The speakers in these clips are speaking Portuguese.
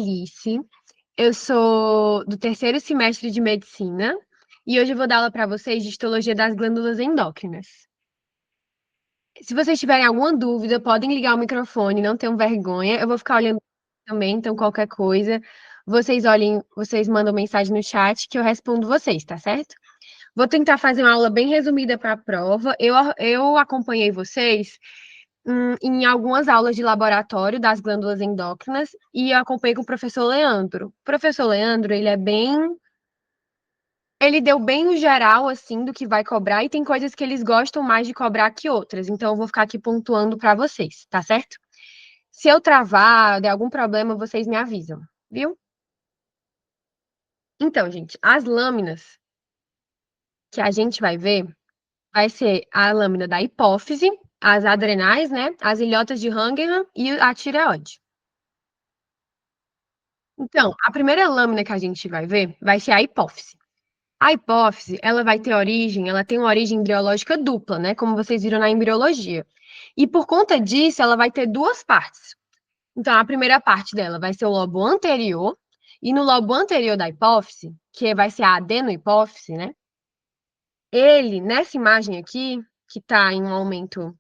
Alice, eu sou do terceiro semestre de medicina e hoje eu vou dar aula para vocês de histologia das glândulas endócrinas. Se vocês tiverem alguma dúvida, podem ligar o microfone, não tenham vergonha. Eu vou ficar olhando também, então qualquer coisa, vocês olhem, vocês mandam mensagem no chat que eu respondo vocês, tá certo? Vou tentar fazer uma aula bem resumida para a prova. Eu acompanhei vocês em algumas aulas de laboratório das glândulas endócrinas e eu acompanhei com o professor Leandro. O professor Leandro, ele deu bem o geral, assim, do que vai cobrar e tem coisas que eles gostam mais de cobrar que outras. Então, eu vou ficar aqui pontuando para vocês, tá certo? Se eu travar, der algum problema, vocês me avisam, viu? Então, gente, as lâminas que a gente vai ver vai ser a lâmina da hipófise, as adrenais, né? As ilhotas de Langerhans e a tireoide. Então, a primeira lâmina que a gente vai ver vai ser a hipófise. A hipófise, ela vai ter origem, ela tem uma origem embriológica dupla, né? Como vocês viram na embriologia. E por conta disso, ela vai ter duas partes. Então, a primeira parte dela vai ser o lobo anterior, e no lobo anterior da hipófise, que vai ser a adenohipófise, né? Ele, nessa imagem aqui, que está em um aumento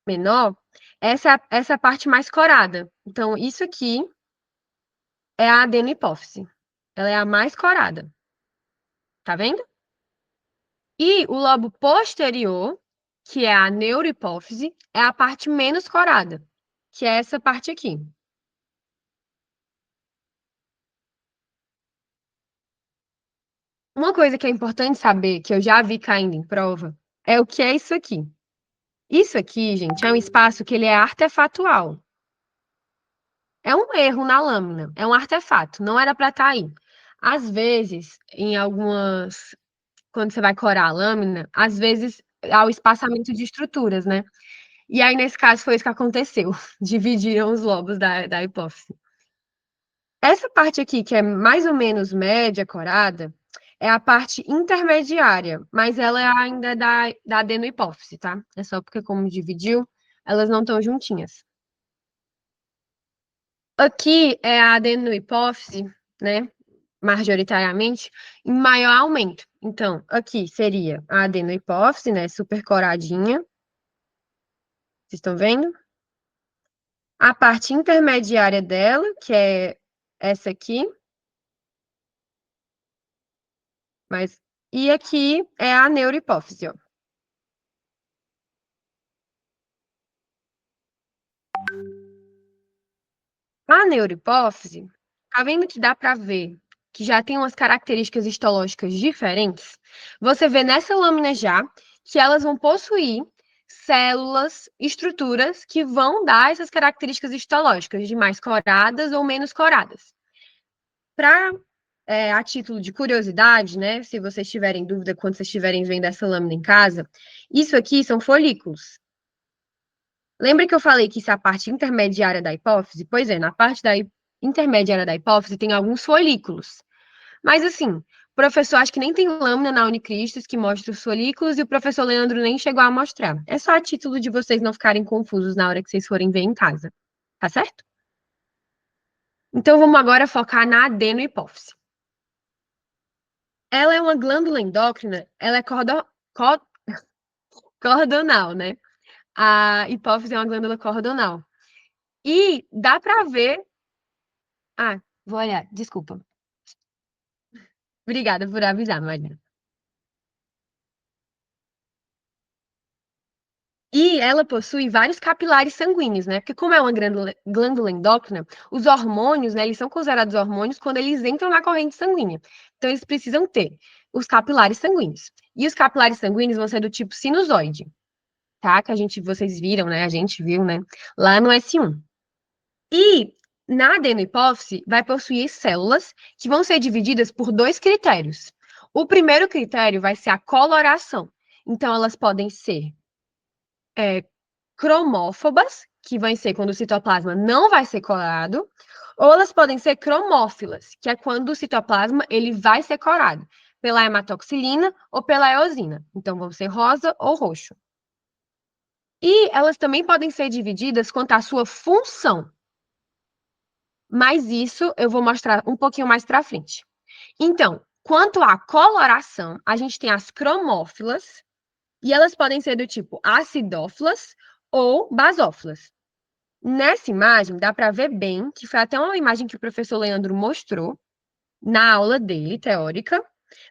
menor, essa é a parte mais corada. Então, isso aqui é a adenohipófise. Ela é a mais corada. Tá vendo? E o lobo posterior, que é a neurohipófise, é a parte menos corada, que é essa parte aqui. Uma coisa que é importante saber, que eu já vi caindo em prova, é o que é isso aqui. Isso aqui, gente, é um espaço que ele é artefatual. É um erro na lâmina, é um artefato, não era para estar aí. Às vezes, quando você vai corar a lâmina, às vezes há o espaçamento de estruturas, né? E aí, nesse caso, foi isso que aconteceu. Dividiram os lobos da hipófise. Essa parte aqui, que é mais ou menos média, corada, é a parte intermediária, mas ela ainda é da adenohipófise, tá? É só porque, como dividiu, elas não estão juntinhas. Aqui é a adenohipófise, né? Majoritariamente, em maior aumento. Então, aqui seria a adenohipófise, né? Super coradinha. Vocês estão vendo? A parte intermediária dela, que é essa aqui, mas e aqui é a neurohipófise, ó. A neurohipófise, tá vendo que dá para ver que já tem umas características histológicas diferentes? Você vê nessa lâmina já que elas vão possuir células, estruturas que vão dar essas características histológicas de mais coradas ou menos coradas. Para a título de curiosidade, né? Se vocês tiverem dúvida quando vocês estiverem vendo essa lâmina em casa, isso aqui são folículos. Lembra que eu falei que isso é a parte intermediária da hipófise? Pois é, na parte intermediária da hipófise tem alguns folículos. Mas assim, o professor acho que nem tem lâmina na Unicristos que mostra os folículos e o professor Leandro nem chegou a mostrar. É só a título de vocês não ficarem confusos na hora que vocês forem ver em casa. Tá certo? Então vamos agora focar na adenohipófise. Ela é uma glândula endócrina, ela é cordonal, né? A hipófise é uma glândula cordonal. E dá para ver. Ah, vou olhar, desculpa. Obrigada por avisar, Marina. E ela possui vários capilares sanguíneos, né? Porque como é uma glândula endócrina, os hormônios, né, eles são considerados hormônios quando eles entram na corrente sanguínea. Então eles precisam ter os capilares sanguíneos. E os capilares sanguíneos vão ser do tipo sinusoide, tá? Que vocês viram, né? A gente viu, né? Lá no S1. E na adenohipófise vai possuir células que vão ser divididas por dois critérios. O primeiro critério vai ser a coloração. Então elas podem ser cromófobas, que vai ser quando o citoplasma não vai ser colorado, ou elas podem ser cromófilas, que é quando o citoplasma ele vai ser colorado pela hematoxilina ou pela eosina. Então vão ser rosa ou roxo. E elas também podem ser divididas quanto à sua função. Mas isso eu vou mostrar um pouquinho mais para frente. Então, quanto à coloração, a gente tem as cromófilas, e elas podem ser do tipo acidófilas ou basófilas. Nessa imagem, dá para ver bem, que foi até uma imagem que o professor Leandro mostrou na aula dele, teórica.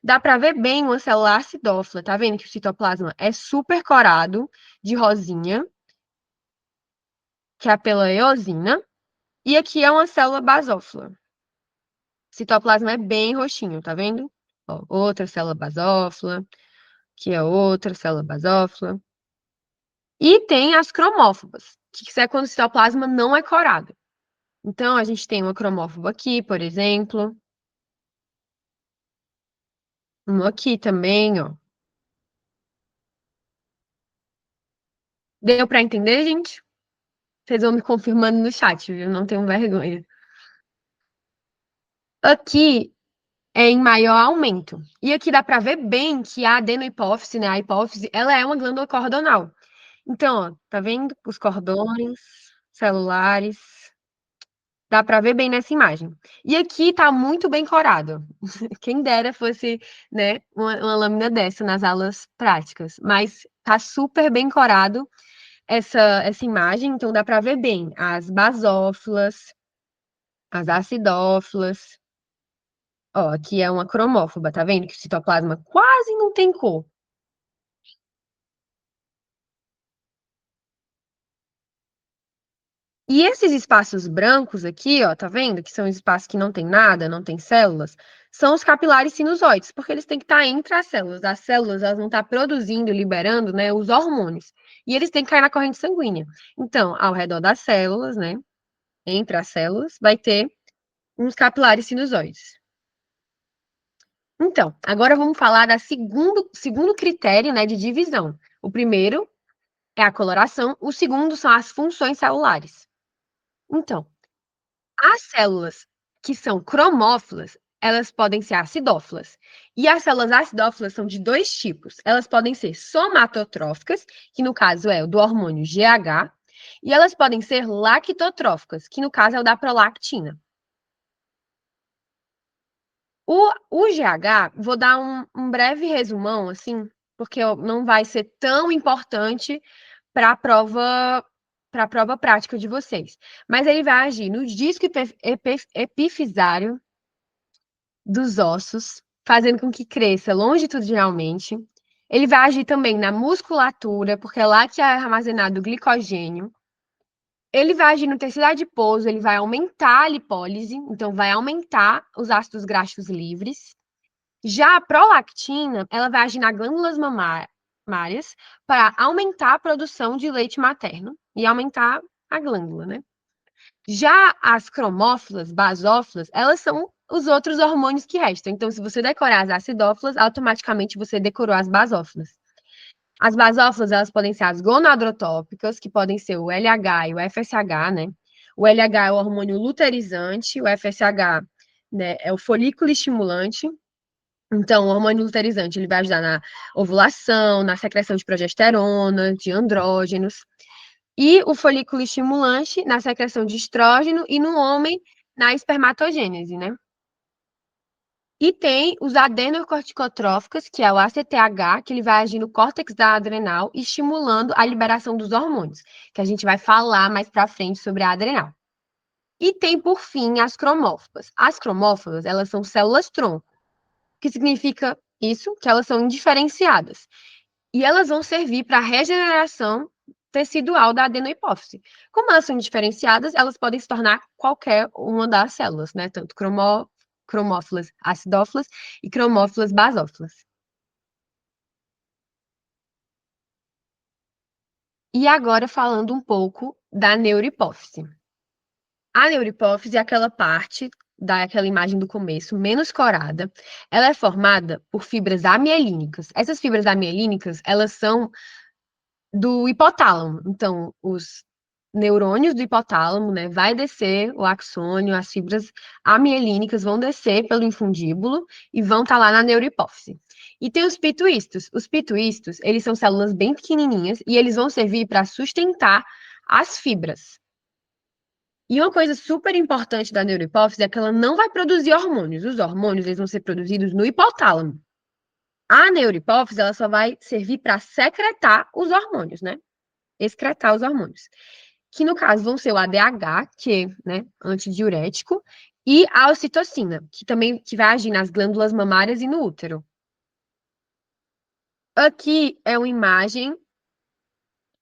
Dá para ver bem uma célula acidófila, tá vendo que o citoplasma é super corado, de rosinha, que é pela eosina, e aqui é uma célula basófila. O citoplasma é bem roxinho, tá vendo? Ó, outra célula basófila, que é outra célula basófila. E tem as cromófobas, que isso é quando o citoplasma não é corado. Então, a gente tem uma cromófoba aqui, por exemplo. Uma aqui também, ó. Deu para entender, gente? Vocês vão me confirmando no chat, viu? Não tenho vergonha. Aqui é em maior aumento. E aqui dá para ver bem que a adenohipófise, né? A hipófise, ela é uma glândula cordonal. Então, ó, tá vendo os cordões celulares? Dá para ver bem nessa imagem. E aqui tá muito bem corado. Quem dera fosse, né, uma lâmina dessa nas aulas práticas. Mas tá super bem corado essa imagem, então dá para ver bem as basófilas, as acidófilas. Ó, aqui é uma cromófoba, tá vendo que o citoplasma quase não tem cor. E esses espaços brancos aqui, ó, tá vendo? Que são espaços que não tem nada, não tem células, são os capilares sinusoides, porque eles têm que estar entre as células. As células, elas vão estar produzindo, liberando, né, os hormônios. E eles têm que cair na corrente sanguínea. Então, ao redor das células, né, entre as células, vai ter uns capilares sinusoides. Então, agora vamos falar da segundo critério, né, de divisão. O primeiro é a coloração, o segundo são as funções celulares. Então, as células que são cromófilas, elas podem ser acidófilas. E as células acidófilas são de dois tipos. Elas podem ser somatotróficas, que no caso é o do hormônio GH, e elas podem ser lactotróficas, que no caso é o da prolactina. O GH, vou dar um breve resumão, assim, porque não vai ser tão importante para a prova prática de vocês. Mas ele vai agir no disco epifisário dos ossos, fazendo com que cresça longitudinalmente. Ele vai agir também na musculatura, porque é lá que é armazenado o glicogênio. Ele vai agir no tecido adiposo, ele vai aumentar a lipólise, então vai aumentar os ácidos graxos livres. Já a prolactina, ela vai agir nas glândulas mamárias para aumentar a produção de leite materno e aumentar a glândula, né? Já as cromófilas, basófilas, elas são os outros hormônios que restam. Então, se você decorar as acidófilas, automaticamente você decorou as basófilas. As basófilas, elas podem ser as gonadotrópicas, que podem ser o LH e o FSH, né? O LH é o hormônio luteirizante, o FSH, né, é o folículo estimulante. Então, o hormônio luteirizante, ele vai ajudar na ovulação, na secreção de progesterona, de andrógenos. E o folículo estimulante na secreção de estrógeno e no homem na espermatogênese, né? E tem os adenocorticotróficos, que é o ACTH, que ele vai agir no córtex da adrenal, estimulando a liberação dos hormônios, que a gente vai falar mais para frente sobre a adrenal. E tem, por fim, as cromóforas. As cromóforas, elas são células-tronco, que significa isso, que elas são indiferenciadas. E elas vão servir para a regeneração tecidual da adenohipófise. Como elas são diferenciadas, elas podem se tornar qualquer uma das células, né? Tanto cromófilas acidófilas e cromófilas basófilas. E agora falando um pouco da neurohipófise. A neurohipófise é aquela parte daquela imagem do começo, menos corada. Ela é formada por fibras amielínicas. Essas fibras amielínicas, elas são do hipotálamo. Então, os neurônios do hipotálamo, né, vai descer o axônio, as fibras amielínicas vão descer pelo infundíbulo e vão estar lá na neurohipófise. E tem os pituístos. Os pituístos, eles são células bem pequenininhas e eles vão servir para sustentar as fibras. E uma coisa super importante da neurohipófise é que ela não vai produzir hormônios. Os hormônios eles vão ser produzidos no hipotálamo. A neurohipófise ela só vai servir para secretar os hormônios, né? Excretar os hormônios. Que no caso vão ser o ADH, que é, né, antidiurético, e a ocitocina, que também que vai agir nas glândulas mamárias e no útero. Aqui é uma imagem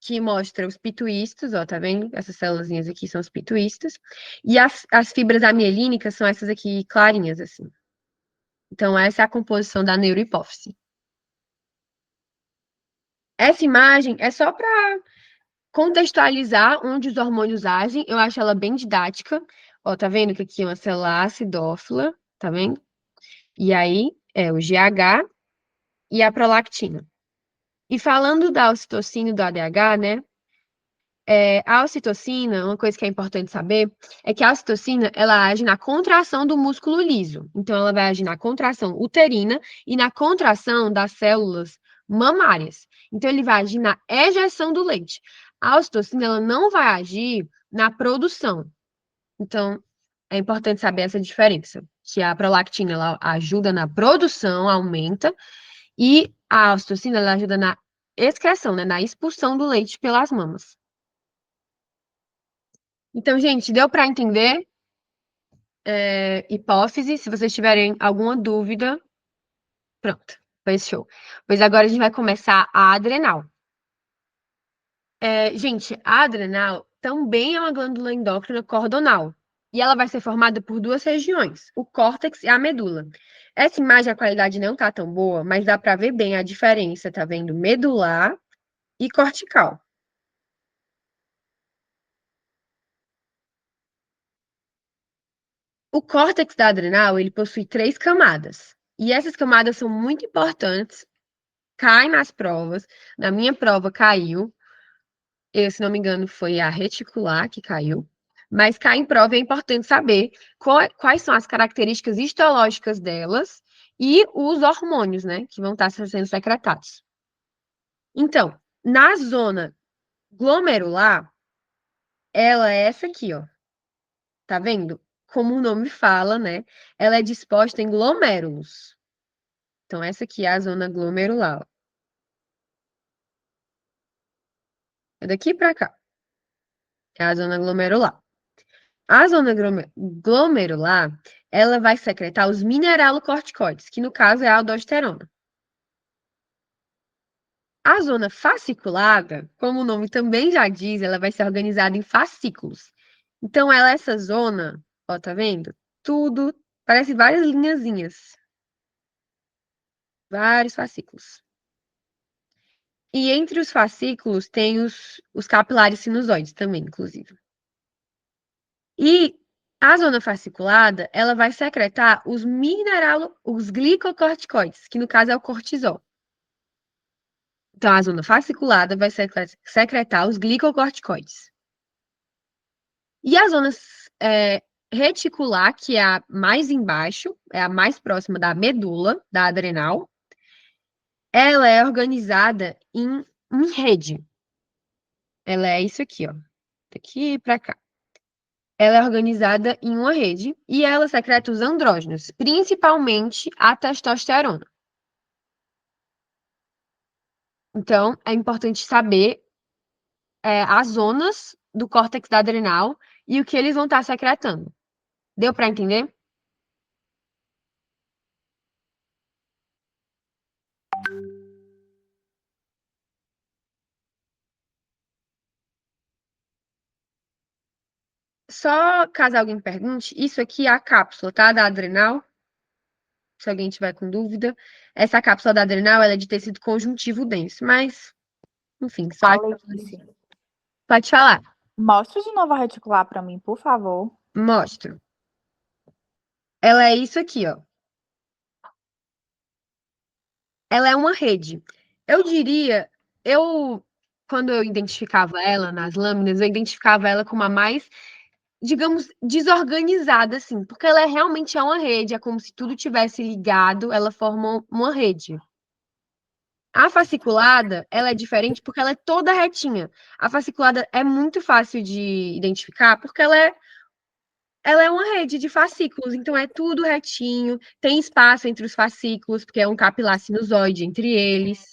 que mostra os pituístos, ó, tá vendo? Essas células aqui são os pituístos. E as fibras amielínicas são essas aqui clarinhas, assim. Então, essa é a composição da neurohipófise. Essa imagem é só para contextualizar onde os hormônios agem. Eu acho ela bem didática. Ó, tá vendo que aqui é uma célula acidófila, tá vendo? E aí é o GH e a prolactina. E falando da ocitocina e do ADH, né? A ocitocina, uma coisa que é importante saber, é que a ocitocina, ela age na contração do músculo liso. Então, ela vai agir na contração uterina e na contração das células mamárias. Então, ele vai agir na ejeção do leite. A ocitocina, ela não vai agir na produção. Então, é importante saber essa diferença, que a prolactina, ela ajuda na produção, aumenta, e a ocitocina, ela ajuda na excreção, né, na expulsão do leite pelas mamas. Então, gente, deu para entender? Hipófise. Se vocês tiverem alguma dúvida, pronto, pois show. Pois agora a gente vai começar a adrenal. Gente, a adrenal também é uma glândula endócrina cordonal. E ela vai ser formada por duas regiões, o córtex e a medula. Essa imagem, a qualidade não tá tão boa, mas dá para ver bem a diferença, tá vendo? Medular e cortical. O córtex da adrenal, ele possui três camadas. E essas camadas são muito importantes, caem nas provas. Na minha prova caiu. Se não me engano, foi a reticular que caiu. Mas cai em prova é importante saber quais são as características histológicas delas e os hormônios, né, que vão estar sendo secretados. Então, na zona glomerular, ela é essa aqui, ó. Tá vendo? Como o nome fala, né? Ela é disposta em glomérulos. Então, essa aqui é a zona glomerular, ó. É daqui para cá. É a zona glomerular. A zona glomerular, ela vai secretar os mineralocorticoides, que no caso é a aldosterona. A zona fasciculada, como o nome também já diz, ela vai ser organizada em fascículos. Então, ela é essa zona, ó, tá vendo? Tudo, parece várias linhazinhas. Vários fascículos. E entre os fascículos tem os capilares sinusoides também, inclusive. E a zona fasciculada, ela vai secretar os glicocorticoides, que no caso é o cortisol. Então, a zona fasciculada vai secretar os glicocorticoides. E a zona reticular, que é a mais embaixo, é a mais próxima da medula, da adrenal, ela é organizada em rede. Ela é isso aqui, ó. Daqui para cá. Ela é organizada em uma rede e ela secreta os andrógenos, principalmente a testosterona. Então, é importante saber as zonas do córtex da adrenal e o que eles vão estar secretando. Deu para entender? Só caso alguém pergunte, isso aqui é a cápsula, tá? Da adrenal. Se alguém tiver com dúvida. Essa cápsula da adrenal, ela é de tecido conjuntivo denso, mas, enfim, só... Pode falar. Mostra de novo a reticular para mim, por favor. Mostro. Ela é isso aqui, ó. Ela é uma rede. Eu diria, quando eu identificava ela nas lâminas, eu identificava ela como a mais, digamos, desorganizada, assim, porque ela realmente é uma rede, é como se tudo tivesse ligado, ela forma uma rede. A fasciculada, ela é diferente porque ela é toda retinha. A fasciculada é muito fácil de identificar porque ela é Ela é uma rede de fascículos, então é tudo retinho, tem espaço entre os fascículos, porque é um capilar sinusoide entre eles.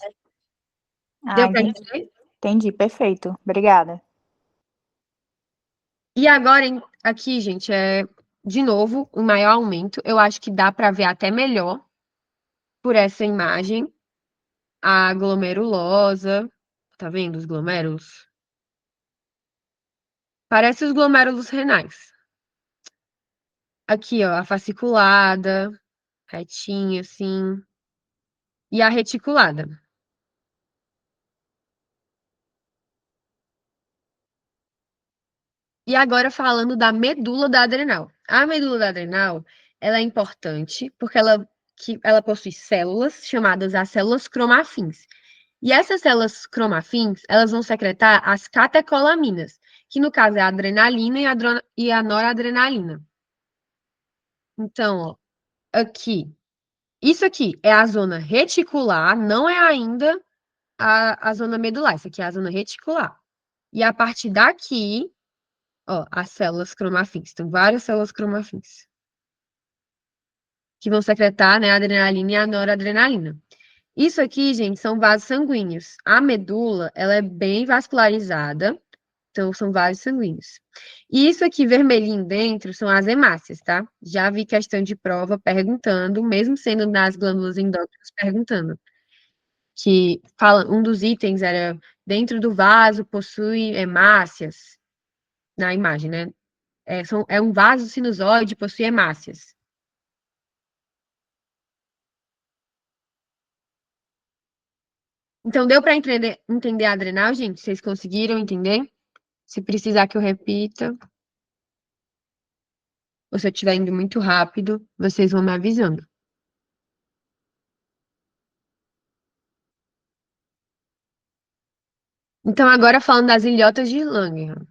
Ah, Deu para entendi. entender? Entendi, perfeito. Obrigada. E agora, aqui, gente, de novo o maior aumento. Eu acho que dá para ver até melhor por essa imagem a glomerulosa. Tá vendo os glomérulos? Parece os glomérulos renais. Aqui, ó, a fasciculada, retinha, assim, e a reticulada. E agora falando da medula da adrenal. A medula da adrenal, ela é importante porque ela possui células chamadas as células cromafins. E essas células cromafins, elas vão secretar as catecolaminas, que no caso é a adrenalina e a noradrenalina. Então, ó, aqui, isso aqui é a zona reticular, não é ainda a zona medular, isso aqui é a zona reticular. E a partir daqui, ó, as células cromafins. Tem várias células cromafins que vão secretar, né, a adrenalina e a noradrenalina. Isso aqui, gente, são vasos sanguíneos. A medula, ela é bem vascularizada, então são vasos sanguíneos. E isso aqui, vermelhinho dentro, são as hemácias, tá? Já vi questão de prova perguntando, mesmo sendo nas glândulas endócrinas, perguntando. Que fala, um dos itens era dentro do vaso possui hemácias, na imagem, né? É um vaso sinusoide, possui hemácias. Então, deu para entender a adrenal, gente? Vocês conseguiram entender? Se precisar que eu repita, ou se eu estiver indo muito rápido, vocês vão me avisando. Então, agora falando das ilhotas de Langerhans.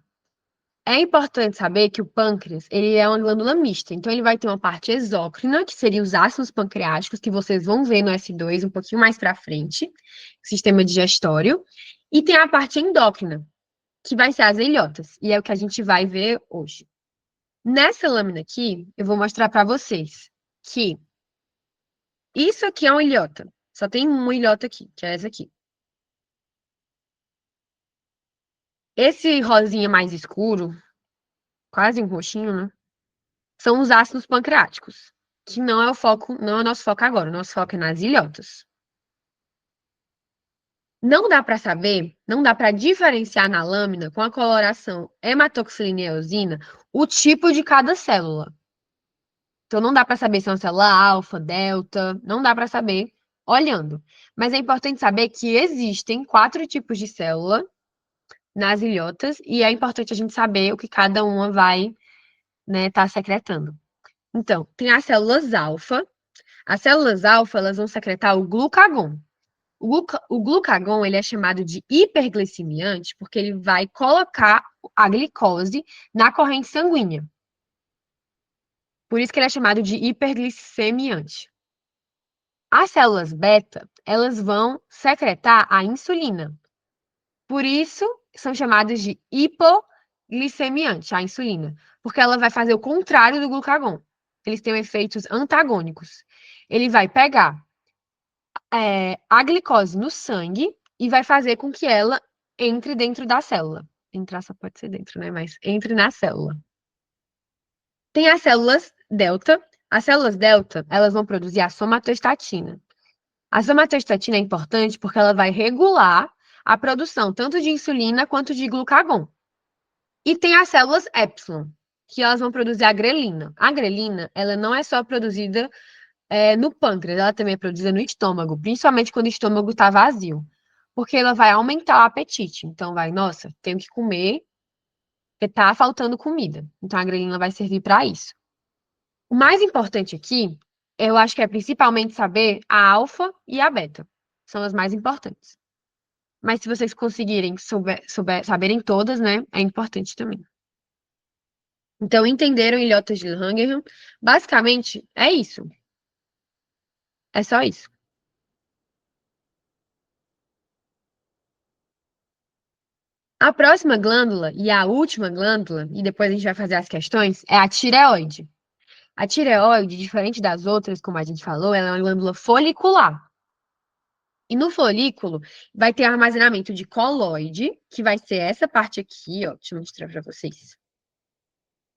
É importante saber que o pâncreas, ele é uma glândula mista. Então, ele vai ter uma parte exócrina, que seria os ácidos pancreáticos, que vocês vão ver no S2 um pouquinho mais para frente, sistema digestório. E tem a parte endócrina, que vai ser as ilhotas. E é o que a gente vai ver hoje. Nessa lâmina aqui, eu vou mostrar para vocês que isso aqui é uma ilhota. Só tem uma ilhota aqui, que é essa aqui. Esse rosinha mais escuro, quase um roxinho, né? São os ácidos pancreáticos, que não é o foco, não é o nosso foco agora. O nosso foco é nas ilhotas. Não dá para saber, não dá para diferenciar na lâmina com a coloração hematoxilina e eosina o tipo de cada célula. Então não dá para saber se é uma célula alfa, delta, não dá para saber olhando. Mas é importante saber que existem 4 tipos de célula nas ilhotas e é importante a gente saber o que cada uma vai, né, tá secretando. Então, tem as células alfa. As células alfa, elas vão secretar o glucagon. O glucagon, ele é chamado de hiperglicemiante porque ele vai colocar a glicose na corrente sanguínea. Por isso que ele é chamado de hiperglicemiante. As células beta, elas vão secretar a insulina. Por isso, são chamadas de hipoglicemiante, a insulina, porque ela vai fazer o contrário do glucagon. Eles têm efeitos antagônicos. Ele vai pegar a glicose no sangue e vai fazer com que ela entre dentro da célula. Entrar só pode ser dentro, né? Mas entre na célula. Tem as células delta. As células delta, elas vão produzir a somatostatina. A somatostatina é importante porque ela vai regular a produção tanto de insulina quanto de glucagon. E tem as células epsilon, que elas vão produzir a grelina. A grelina, ela não é só produzida no pâncreas, ela também é produzida no estômago, principalmente quando o estômago está vazio, porque ela vai aumentar o apetite. Então, nossa, tenho que comer, porque tá faltando comida. Então, a grelina vai servir para isso. O mais importante aqui, eu acho que é principalmente saber a alfa e a beta. São as mais importantes. Mas se vocês conseguirem saberem todas, né, é importante também. Então, entenderam ilhotas de Langerhans? Basicamente, é isso. É só isso. A próxima glândula e a última glândula, e depois a gente vai fazer as questões, é a tireoide. A tireoide, diferente das outras, como a gente falou, ela é uma glândula folicular. E no folículo vai ter armazenamento de coloide, que vai ser essa parte aqui, ó. Deixa eu mostrar para vocês.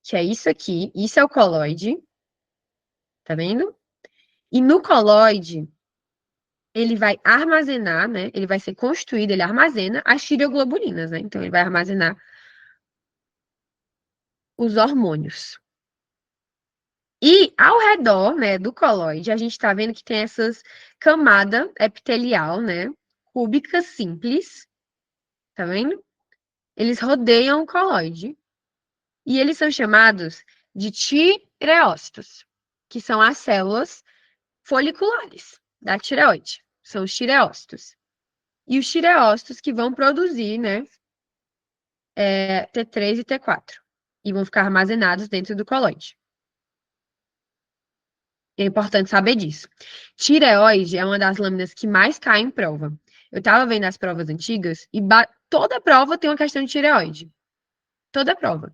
Que é isso aqui. Isso é o coloide. Tá vendo? E no coloide, ele vai armazenar, né? Ele vai ser constituído, ele armazena as tireoglobulinas, né? Então, ele vai armazenar os hormônios. E ao redor, né, do coloide, a gente está vendo que tem essas camada epitelial, né, cúbica simples, tá vendo? Eles rodeiam o coloide e eles são chamados de tireócitos, que são as células foliculares da tireoide, são os tireócitos. E os tireócitos que vão produzir, né, T3 e T4 e vão ficar armazenados dentro do coloide. É importante saber disso. Tireoide é uma das lâminas que mais cai em prova. Eu estava vendo as provas antigas e toda prova tem uma questão de tireoide. Toda prova.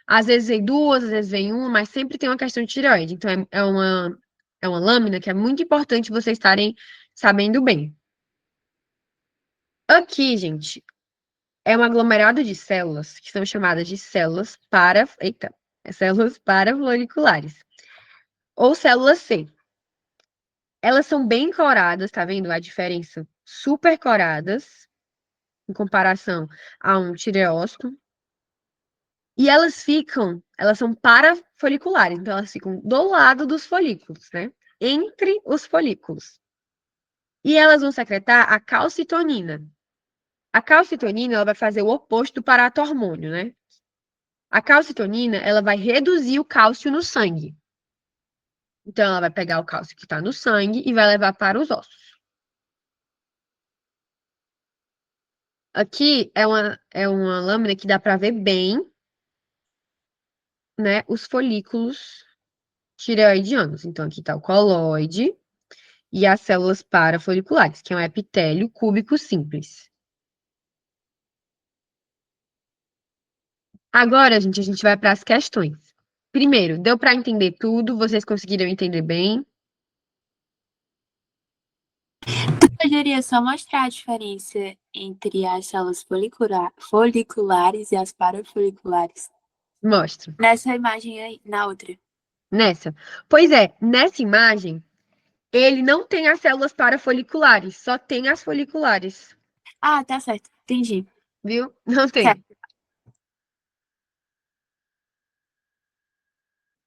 Às vezes vem duas, às vezes vem uma, mas sempre tem uma questão de tireoide. Então é uma lâmina que é muito importante vocês estarem sabendo bem. Aqui, gente, é um aglomerado de células que são chamadas de células células parafoliculares ou células C. Elas são bem coradas, tá vendo a diferença? Super coradas, em comparação a um tireócito. E elas são parafoliculares, então elas ficam do lado dos folículos, né? Entre os folículos. E elas vão secretar a calcitonina. A calcitonina, ela vai fazer o oposto do paratormônio, né? A calcitonina, ela vai reduzir o cálcio no sangue. Então, ela vai pegar o cálcio que está no sangue e vai levar para os ossos. Aqui é uma lâmina que dá para ver bem, né, os folículos tireoidianos. Então, aqui está o coloide e as células parafoliculares, que é um epitélio cúbico simples. Agora, gente, a gente vai para as questões. Primeiro, deu para entender tudo? Vocês conseguiram entender bem? Poderia só mostrar a diferença entre as células foliculares e as parafoliculares. Mostro. Nessa imagem aí, na outra. Nessa. Pois é, nessa imagem, ele não tem as células parafoliculares, só tem as foliculares. Ah, tá certo. Entendi. Viu? Não tem. Certo.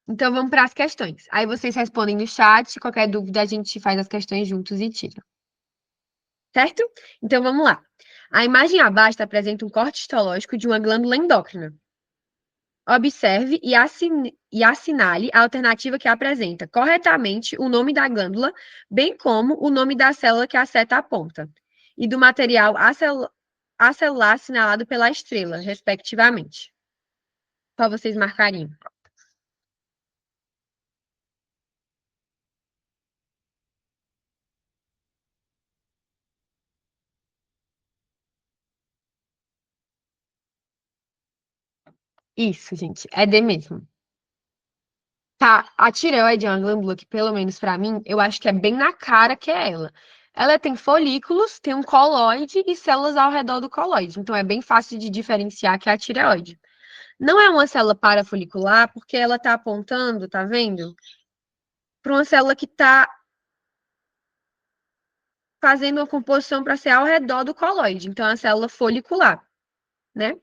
Então vamos para as questões. Aí vocês respondem no chat, qualquer dúvida a gente faz as questões juntos e tira. Certo? Então vamos lá. A imagem abaixo apresenta um corte histológico de uma glândula endócrina. Observe e assinale a alternativa que apresenta corretamente o nome da glândula, bem como o nome da célula que a seta aponta, e do material acelular assinalado pela estrela, respectivamente. Só vocês marcariam. Isso, gente, é D mesmo. Tá, a tireoide é uma glândula que, pelo menos pra mim, eu acho que é bem na cara que é ela. Ela tem folículos, tem um coloide e células ao redor do coloide. Então, é bem fácil de diferenciar que é a tireoide. Não é uma célula parafolicular, porque ela tá apontando, tá vendo? Para uma célula que tá fazendo uma composição para ser ao redor do coloide. Então, é uma célula folicular, né?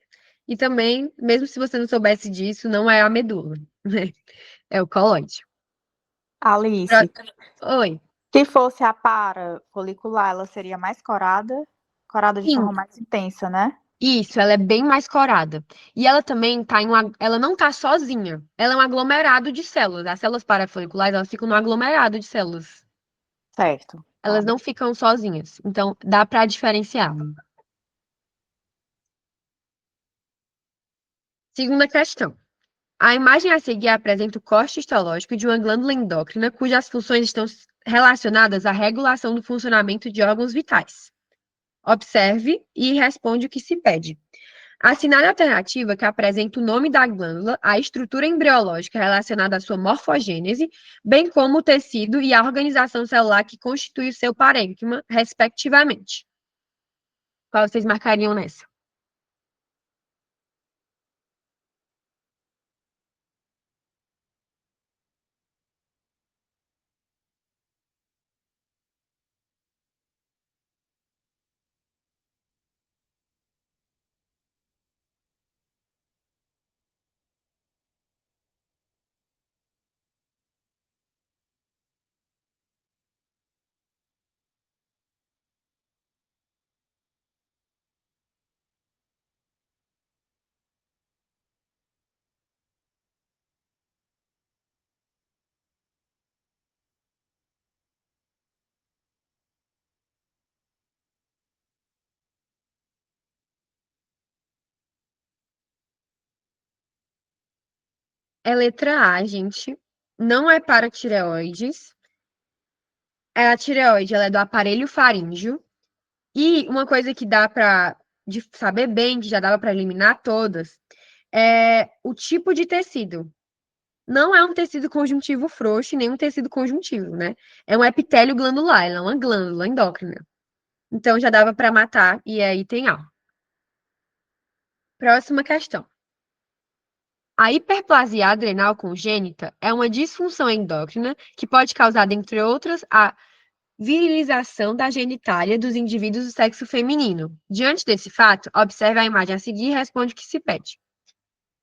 E também, mesmo se você não soubesse disso, não é a medula, né? É o coloide. Alice, Oi. se fosse a parafolicular, ela seria mais corada? Corada de Sim, forma mais intensa, né? isso, ela é bem mais corada. E ela também tá ela não tá sozinha. Ela é um aglomerado de células. As células parafoliculares, elas ficam no aglomerado de células. Certo. Elas Tá. não ficam sozinhas. Então, dá para diferenciar. Segunda questão. A imagem a seguir apresenta o corte histológico de uma glândula endócrina cujas funções estão relacionadas à regulação do funcionamento de órgãos vitais. Observe e responde o que se pede. Assinale a alternativa que apresenta o nome da glândula, a estrutura embriológica relacionada à sua morfogênese, bem como o tecido e a organização celular que constitui o seu parênquima, respectivamente. Qual vocês marcariam nessa? É letra A, gente. Não é para tireoides. A tireoide, ela é do aparelho faríngeo. E uma coisa que dá para saber bem, que já dava para eliminar todas, é o tipo de tecido. Não é um tecido conjuntivo frouxo, nem um tecido conjuntivo, né? É um epitélio glandular, ela é uma glândula endócrina. Então já dava para matar, e aí tem A. Próxima questão. A hiperplasia adrenal congênita é uma disfunção endócrina que pode causar, dentre outras, a virilização da genitália dos indivíduos do sexo feminino. Diante desse fato, observe a imagem a seguir e responde o que se pede.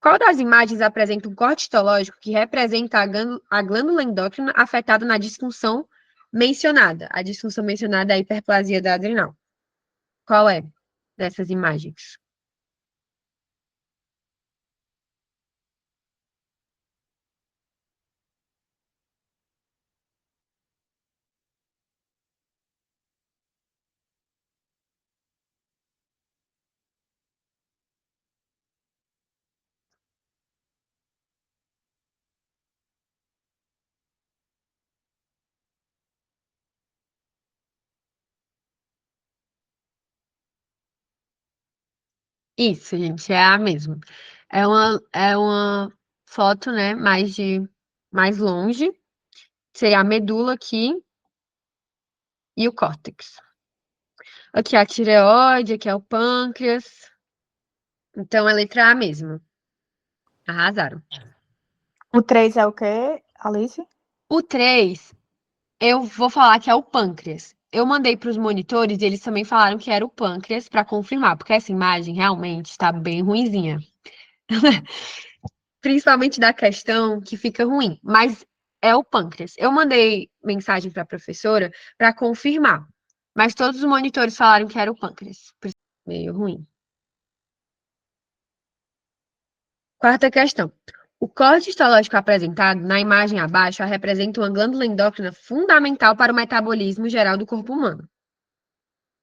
Qual das imagens apresenta um corte histológico que representa a glândula endócrina afetada na disfunção mencionada? A disfunção mencionada é a hiperplasia da adrenal. Qual é dessas imagens? Isso, gente, é a mesma. É uma foto, né, mais longe. Seria a medula aqui e o córtex. Aqui é a tireoide, aqui é o pâncreas. Então é letra A mesmo. Arrasaram. O 3 é o quê, Alice? O 3, eu vou falar que é o pâncreas. Eu mandei para os monitores e eles também falaram que era o pâncreas para confirmar, porque essa imagem realmente está bem ruinzinha. Principalmente da questão que fica ruim, mas é o pâncreas. Eu mandei mensagem para a professora para confirmar, mas todos os monitores falaram que era o pâncreas. Por isso, meio ruim. Quarta questão. O corte histológico apresentado na imagem abaixo representa uma glândula endócrina fundamental para o metabolismo geral do corpo humano.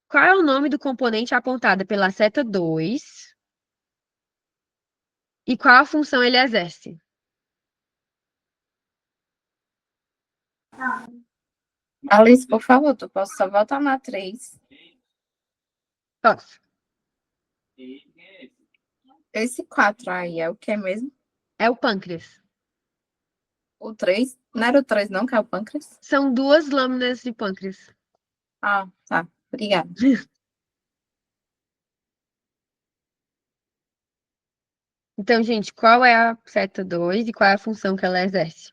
Qual é o nome do componente apontado pela seta 2 e qual a função ele exerce? Alice, por favor, tu posso só voltar na 3. Posso. Esse 4 aí é o que mesmo? É o pâncreas. O 3? Não era o 3 não, que é o pâncreas? São duas lâminas de pâncreas. Ah, tá. Obrigada. Então, gente, qual é a seta 2 e qual é a função que ela exerce?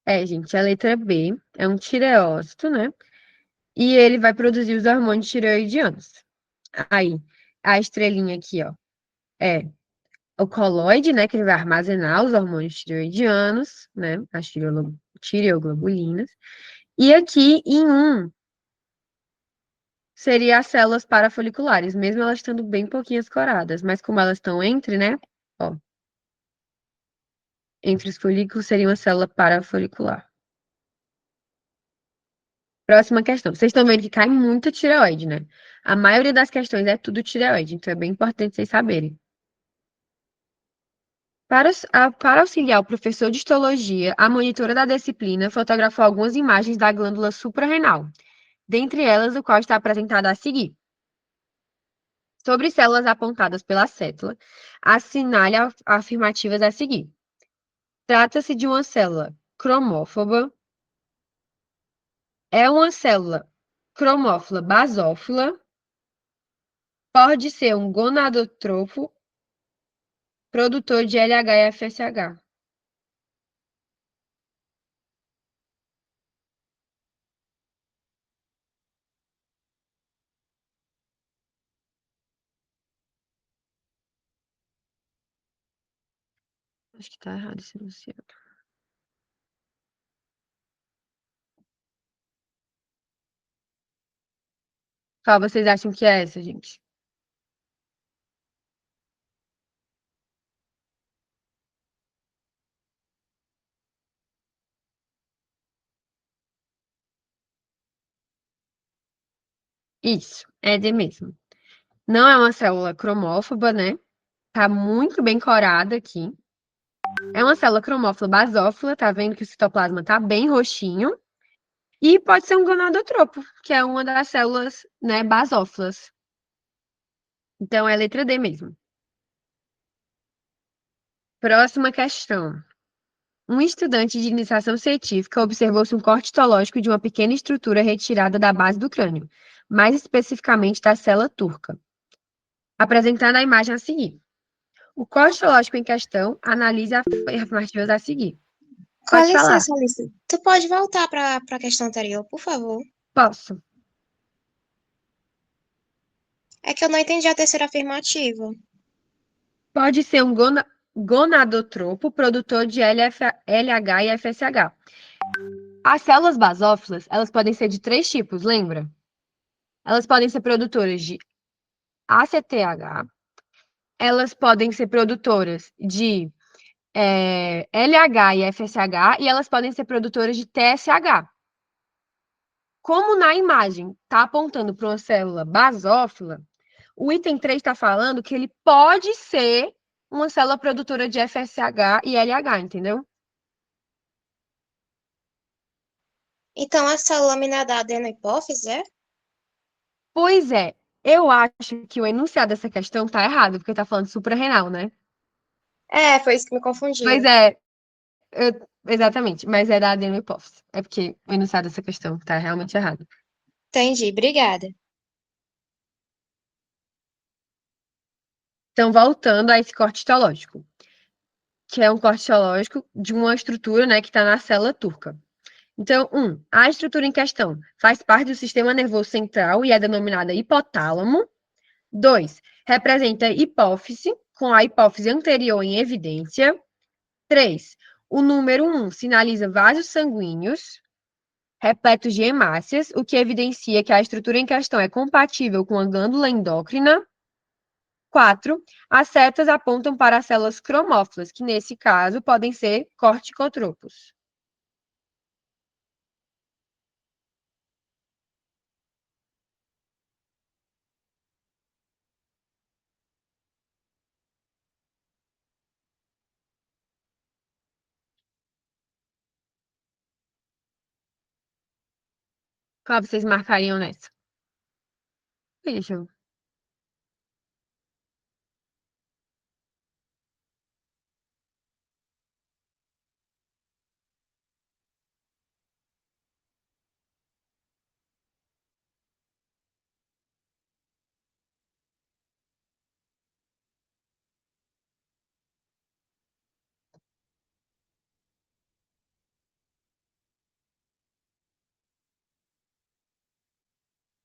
É, gente, a letra B é um tireócito, né? E ele vai produzir os hormônios tireoidianos. Aí, a estrelinha aqui, ó, é o coloide, né? Que ele vai armazenar os hormônios tireoidianos, né? As tireoglobulinas. E aqui, em um, seria as células parafoliculares, mesmo elas estando bem pouquinhas coradas, mas como elas estão entre, né? Ó, entre os folículos seria uma célula parafolicular. Próxima questão. Vocês estão vendo que cai muita tireoide, né? A maioria das questões é tudo tireoide, então é bem importante vocês saberem. Para auxiliar o professor de histologia, a monitora da disciplina fotografou algumas imagens da glândula suprarrenal, dentre elas o qual está apresentado a seguir. Sobre células apontadas pela cétula, assinale afirmativas a seguir. Trata-se de uma célula cromófoba. É uma célula cromófila basófila. Pode ser um gonadotropo produtor de LH e FSH. Acho que tá errado esse enunciado. Qual vocês acham que é essa, gente? Isso, é D mesmo. Não é uma célula cromófoba, né? Tá muito bem corada aqui. É uma célula cromófila basófila, tá vendo que o citoplasma tá bem roxinho. E pode ser um gonadotropo, que é uma das células, né, basófilas. Então, é a letra D mesmo. Próxima questão. Um estudante de iniciação científica observou-se um corte histológico de uma pequena estrutura retirada da base do crânio, mais especificamente da célula turca. Apresentando a imagem a seguir. O corte histológico em questão analisa as afirmativas a seguir. Com Pode falar. licença, Alice. Tu pode voltar para a questão anterior, por favor? Posso. É que eu não entendi a terceira afirmativa. Pode ser um gonadotropo produtor de LH e FSH. As células basófilas, elas podem ser de 3 tipos, lembra? Elas podem ser produtoras de ACTH, elas podem ser produtoras de LH e FSH, e elas podem ser produtoras de TSH. Como na imagem está apontando para uma célula basófila, o item 3 está falando que ele pode ser uma célula produtora de FSH e LH, entendeu? Então, essa lâmina da adenohipófise é? Pois é, eu acho que o enunciado dessa questão está errado, porque está falando suprarrenal, né? É, foi isso que me Pois confundiu. é, exatamente, mas é da adenohipófise. É porque o enunciado dessa questão está realmente errado. Entendi, obrigada. Então, voltando a esse corte histológico, que é um corte histológico de uma estrutura, né, que está na célula turca. Então, a estrutura em questão faz parte do sistema nervoso central e é denominada hipotálamo. 2, representa hipófise, com a hipófise anterior em evidência. 3, o número 1 sinaliza vasos sanguíneos repletos de hemácias, o que evidencia que a estrutura em questão é compatível com a glândula endócrina. 4, as setas apontam para as células cromófilas, que nesse caso podem ser corticotropos. Qual vocês marcariam nessa? Deixa eu...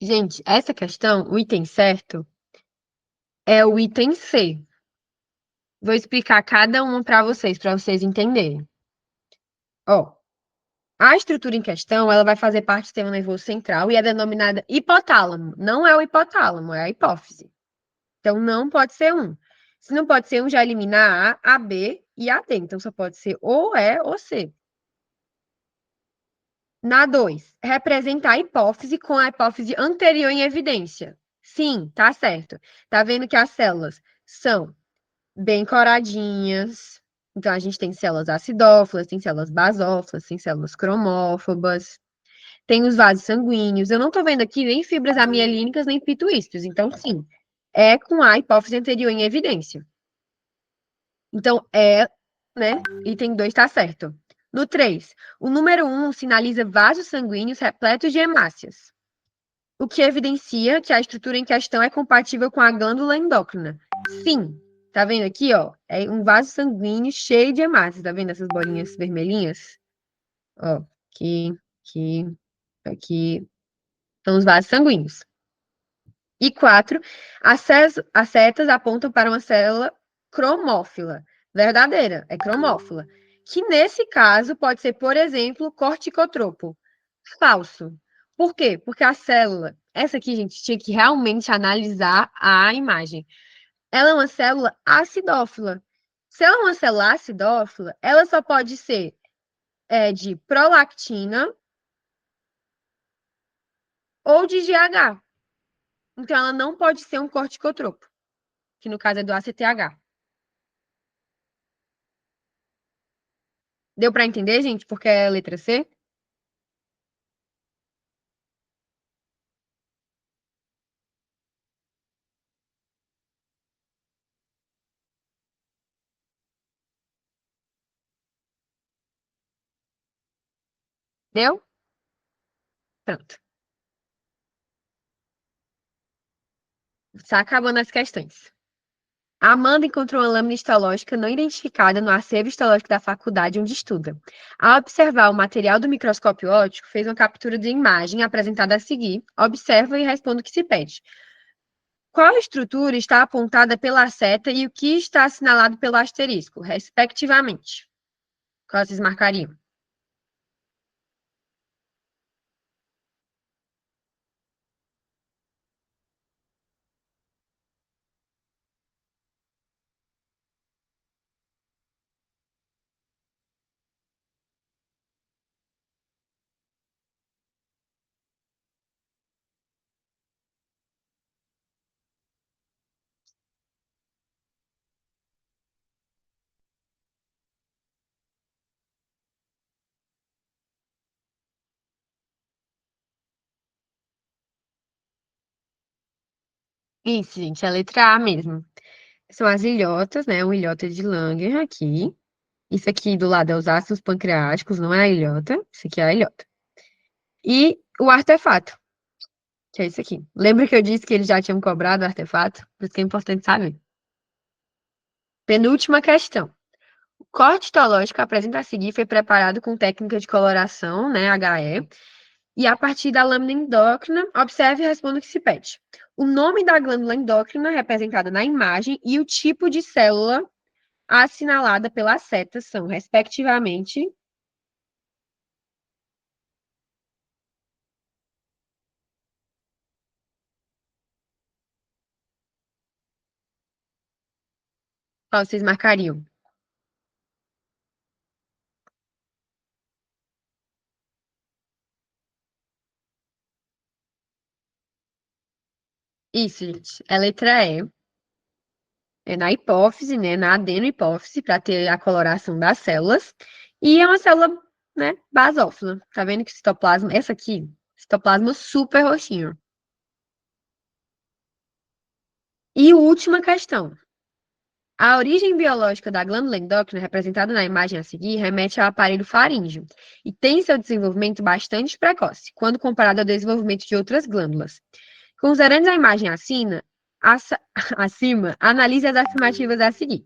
Gente, essa questão, o item certo, é o item C. Vou explicar cada uma para vocês entenderem. Ó, A estrutura em questão, ela vai fazer parte do sistema nervoso central e é denominada hipotálamo. Não é o hipotálamo, é a hipófise. Então, não pode ser um. Se não pode ser um, já elimina A, B e a D. Então, só pode ser ou E ou C. Na 2, representa a hipófise com a hipófise anterior em evidência. Sim, tá certo. Tá vendo que as células são bem coradinhas. Então, a gente tem células acidófilas, tem células basófilas, tem células cromófobas, tem os vasos sanguíneos. Eu não tô vendo aqui nem fibras amielínicas, nem pituícitos. Então, sim, é com a hipófise anterior em evidência. Então, né? Item 2 tá certo. No 3, o número 1 sinaliza vasos sanguíneos repletos de hemácias, o que evidencia que a estrutura em questão é compatível com a glândula endócrina. Sim, tá vendo aqui, ó? É um vaso sanguíneo cheio de hemácias. Tá vendo essas bolinhas vermelhinhas? Ó, aqui. São os vasos sanguíneos. E 4, as setas apontam para uma célula cromófila. Verdadeira, é cromófila. Que nesse caso pode ser, por exemplo, corticotropo. Falso. Por quê? Porque a célula, essa aqui, gente, tinha que realmente analisar a imagem. Ela é uma célula acidófila. Se ela é uma célula acidófila, ela só pode ser de prolactina ou de GH. Então, ela não pode ser um corticotropo, que no caso é do ACTH. Deu para entender, gente? Porque é a letra C? Deu? Pronto. Está acabando as questões. A Amanda encontrou uma lâmina histológica não identificada no acervo histológico da faculdade onde estuda. Ao observar o material do microscópio óptico, fez uma captura de imagem apresentada a seguir, observa e responde o que se pede. Qual estrutura está apontada pela seta e o que está assinalado pelo asterisco, respectivamente? Qual vocês marcariam? Isso, gente, é a letra A mesmo. São as ilhotas, né? O ilhota de Langer aqui. Isso aqui do lado é os ácidos pancreáticos, não é a ilhota. Isso aqui é a ilhota. E o artefato, que é isso aqui. Lembra que eu disse que eles já tinham cobrado o artefato? Por isso que é importante saber. Penúltima questão. O corte histológico apresenta a seguir foi preparado com técnica de coloração, né, HE, e a partir da lâmina endócrina, observe e responda o que se pede. O nome da glândula endócrina representada na imagem e o tipo de célula assinalada pelas setas são, respectivamente, qual vocês marcariam? Isso, gente. É letra E. É na hipófise, né? Na adenohipófise, para ter a coloração das células. E é uma célula, né, basófila. Tá vendo que o citoplasma, essa aqui, citoplasma super roxinho. E última questão. A origem biológica da glândula endócrina, representada na imagem a seguir, remete ao aparelho faríngeo e tem seu desenvolvimento bastante precoce, quando comparado ao desenvolvimento de outras glândulas. Considerando a imagem acima, analise as afirmativas a seguir.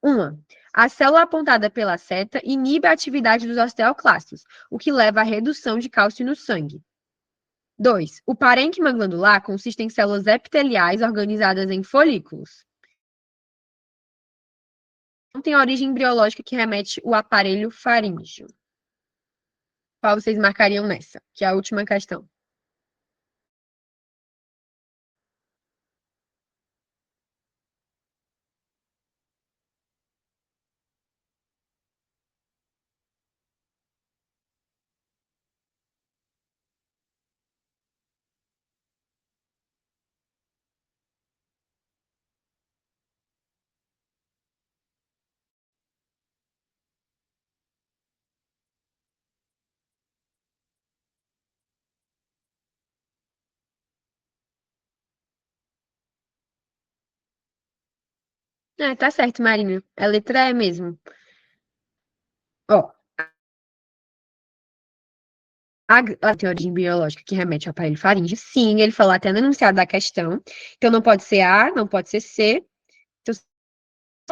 1. A célula apontada pela seta inibe a atividade dos osteoclastos, o que leva à redução de cálcio no sangue. 2. O parênquima glandular consiste em células epiteliais organizadas em folículos. Não tem origem embriológica que remete ao aparelho faríngeo. Qual vocês marcariam nessa? Que é a última questão. Tá certo, Marina. A letra E mesmo. Ó, a teoria biológica que remete ao aparelho faríngeo, sim, ele falou até no enunciado da questão. Então não pode ser A, não pode ser C. Então,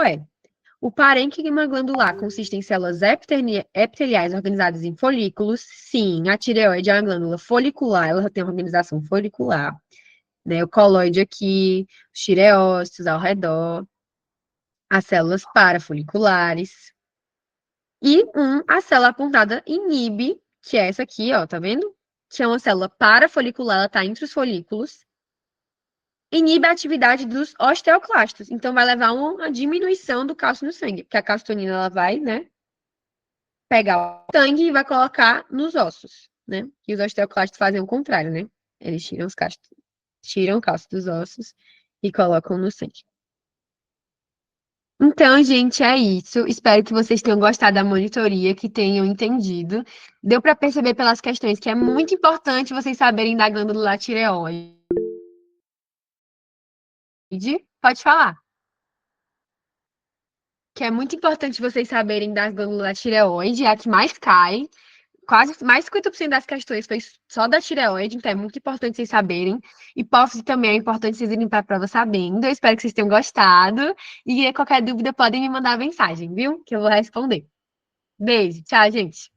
é. O parênquima glandular consiste em células epiteliais organizadas em folículos. Sim, a tireoide é uma glândula folicular, ela tem uma organização folicular. Né? O coloide aqui, os tireócitos ao redor, as células parafoliculares. E a célula apontada inibe, que é essa aqui, ó, tá vendo? Que é uma célula parafolicular, ela tá entre os folículos. Inibe a atividade dos osteoclastos. Então, vai levar a uma diminuição do cálcio no sangue, porque a calcitonina, ela vai, né, pegar o sangue e vai colocar nos ossos, né? E os osteoclastos fazem o contrário, né? Eles tiram o cálcio dos ossos e colocam no sangue. Então, gente, é isso. Espero que vocês tenham gostado da monitoria, que tenham entendido. Deu para perceber pelas questões que é muito importante vocês saberem da glândula tireoide. Pode falar. Que é muito importante vocês saberem da glândula tireoide, é a que mais cai. Quase mais 50% das questões foi só da tireoide, então é muito importante vocês saberem. Hipófise também é importante vocês irem para a prova sabendo. Eu espero que vocês tenham gostado. E qualquer dúvida podem me mandar mensagem, viu? Que eu vou responder. Beijo, tchau, gente.